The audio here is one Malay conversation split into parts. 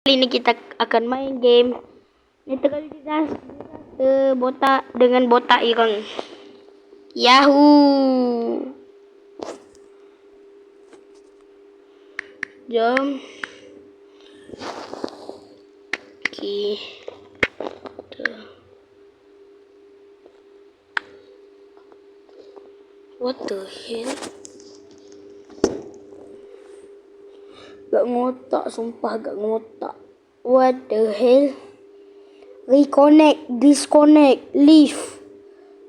Kali ini kita akan main game Mythical Disaster botak dengan botak ireng. Yahoo! Jom. What the hell? Gak ngotak, sumpah gak ngotak. What the hell? Reconnect, disconnect, leave.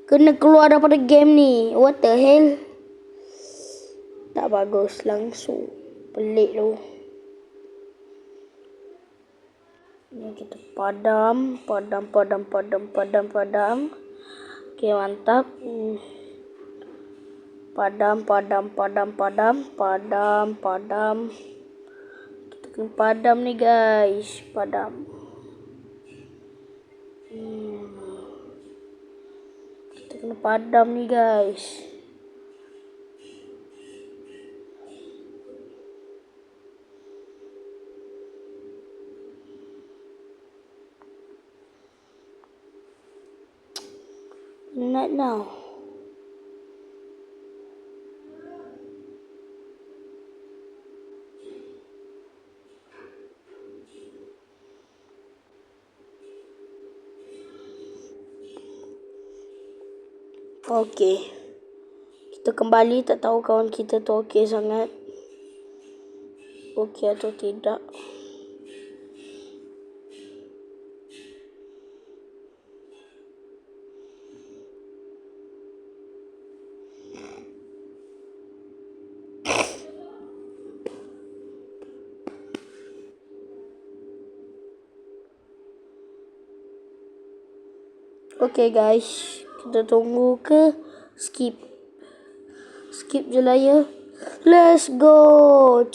Kena keluar daripada game ni. What the hell? Tak bagus langsung. Pelik tu. Ni kita padam. Okay, mantap. Padam. Kita kena padam ni guys. Padam. Kita kena padam ni guys. Not now. Okey. Kita kembali, tak tahu kawan kita tu okey sangat. Okey atau tidak. Okey guys, kita tunggu ke skip je lah ya. Let's go.